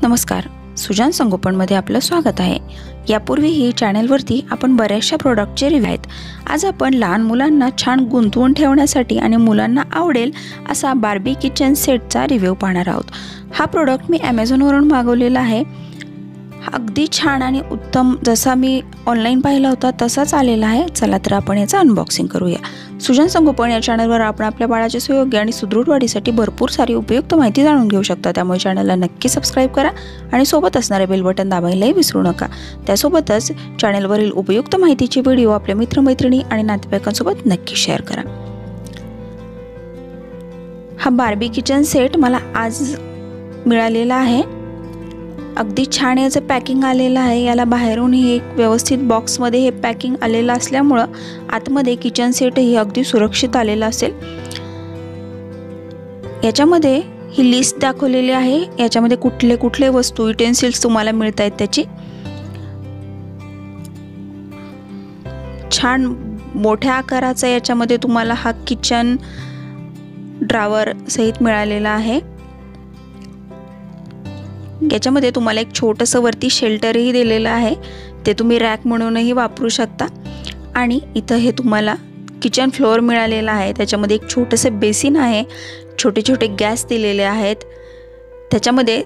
नमस्कार, सुजान संगोपनमध्ये आपलं स्वागत आहे। यापूर्वीही चॅनलवरती आपण बऱ्याचशा प्रोडक्टचे रिव्ह्यू आहेत। आज आपण लहान मुलांना छान गुंतवून ठेवण्यासाठी आणि मुलांना आवडेल असा बार्बी किचन सेटचा रिव्ह्यू पाहणार आहोत। हा प्रोडक्ट मी Amazonवरून मागवलेला आहे। अगदी छान आणि उत्तम जसा मी ऑनलाइन पाहिला होता तसाच आलेला आहे। चला तर आपण याचा अनबॉक्सिंग करूया। सुजान संगोपन या चॅनलवर आपण आपल्या बाळाच्या सुयोग्य आणि सुदृढ वाढीसाठी भरपूर सारी उपयुक्त माहिती जाणून घेऊ शकता। त्यामुळे चॅनलला नक्की सबस्क्राइब करा आणि सोबत असणारे बेल बटन दाबायलाही विसरू नका। त्यासोबतच चॅनलवरील उपयुक्त माहितीचे व्हिडिओ आपल्या मित्रमैत्रिणी आणि नातेवाईकांसोबत नक्की शेअर करा। हा बार्बी किचन सेट मला आज मिळालेला आहे। अगदी छान याचं पॅकिंग आलेलं आहे। याला बाहेरून ही एक व्यवस्थित बॉक्स मध्ये हे पॅकिंग आलेलं असल्यामुळे आतमध्ये किचन सेट ही अगदी सुरक्षित आलेला असेल। याच्यामध्ये ही लिस्ट दाखवलेली आहे। याच्यामध्ये कुठले कुठले वस्तू युटेन्सिल्स तुम्हाला मिळतात त्याची छान मोठ्या आकाराचा याच्यामध्ये तुम्हाला हा किचन ड्रॉवर सहित मिळालेला आहे। याच्यामध्ये तुम्हाला एक छोटंसं वरती शेल्टरही दिलेलं आहे, ते तुम्ही रॅक म्हणूनही वापरू शकता। आणि इथं हे तुम्हाला किचन फ्लोअर मिळालेला आहे। त्याच्यामध्ये एक छोटंसं बेसिन आहे, छोटे छोटे गॅस दिलेले आहेत। त्याच्यामध्ये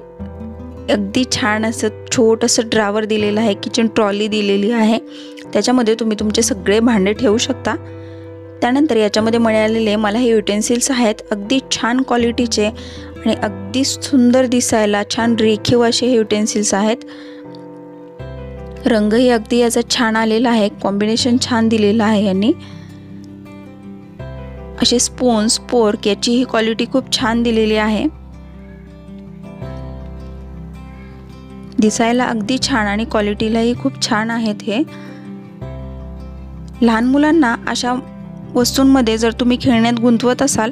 अगदी छान असं छोटंसं ड्रॉवर दिलेलं आहे, किचन ट्रॉली दिलेली आहे। त्याच्यामध्ये तुम्ही तुमचे सगळे भांडे ठेवू शकता। त्यानंतर याच्यामध्ये मिळालेले मला हे युटेन्सिल्स आहेत, अगदी छान क्वालिटीचे आणि अगदी सुंदर दिसायला छान रेखीव असे हे युटेन्सिल्स आहेत। रंगही अगदी याचा छान आलेला आहे, कॉम्बिनेशन छान दिलेला आहे यांनी। असे स्पून्स, फोर्क याची ही क्वालिटी खूप छान दिलेली आहे। दिसायला अगदी छान आणि क्वालिटीलाही खूप छान आहेत हे। लहान मुलांना अशा वस्तूंमध्ये जर तुम्ही खेळण्यात गुंतवत असाल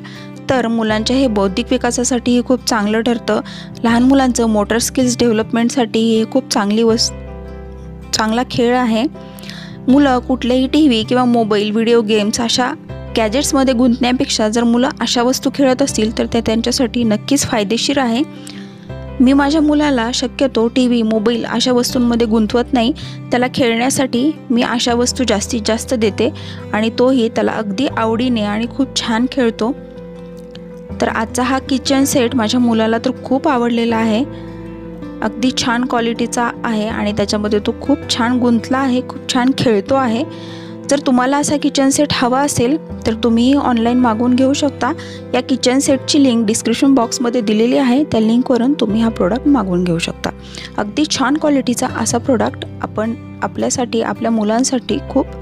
तर मुलांच्या हे बौद्धिक विकासासाठी खूप चांगलं ठरतं। लहान मुलांचं मोटर स्किल्स डेव्हलपमेंटसाठी हे खूप चांगला खेळ आहे। मुलं कुठलेही टीव्ही किंवा मोबाईल व्हिडिओ गेम्स अशा गॅजेट्समध्ये गुंतण्यापेक्षा जर मुलं अशा वस्तू खेळत असतील तर ते त्यांच्यासाठी नक्कीच फायदेशीर आहे। मी माझ्या मुलाला शक्यतो टीव्ही मोबाईल अशा वस्तूंमध्ये गुंतवत नाही, त्याला खेळण्यासाठी मी अशा वस्तू जास्तीत जास्त देते आणि तोही त्याला अगदी आवडीने आणि खूप छान खेळतो। तर आजचा हा किचन सेट माझ्या मुलाला तर खूप आवडलेला आहे। अगदी छान क्वालिटीचा आहे आणि त्याच्यामध्ये तो खूप छान गुंतला आहे, खूप छान खेळतो आहे। जर तुम्हाला असा किचन सेट हवा असेल तर तुम्ही ऑनलाइन मागवून घेऊ शकता। या किचन सेटची लिंक डिस्क्रिप्शन बॉक्समध्ये दिलेली आहे, त्या लिंकवरून तुम्ही हा प्रोडक्ट मागवून घेऊ शकता। अगदी छान क्वालिटीचा असा प्रोडक्ट आपण आपल्यासाठी आपल्या मुलांसाठी खूप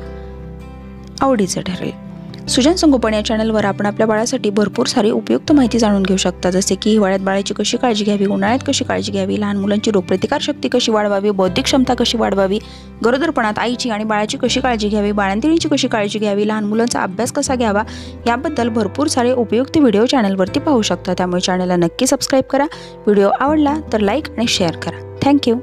आवडीचं ठरेल। सुजान संगोपन या चॅनलवर आपण आपल्या बाळासाठी भरपूर सारी उपयुक्त माहिती जाणून घेऊ शकता, जसे की हिवाळ्यात बाळाची कशी काळजी घ्यावी, उन्हाळ्यात कशी काळजी घ्यावी, लहान मुलांची रोगप्रतिकार शक्ती कशी वाढवावी, बौद्धिक क्षमता कशी वाढवावी, गरोदरपणात आईची आणि बाळाची कशी काळजी घ्यावी, बाळंतिणीची कशी काळजी घ्यावी, लहान मुलांचा अभ्यास कसा घ्यावा, याबद्दल भरपूर सारे उपयुक्त व्हिडिओ चॅनलवरती पाहू शकता। त्यामुळे चॅनलला नक्की सबस्क्राइब करा। व्हिडिओ आवडला तर लाईक आणि शेअर करा। थँक्यू।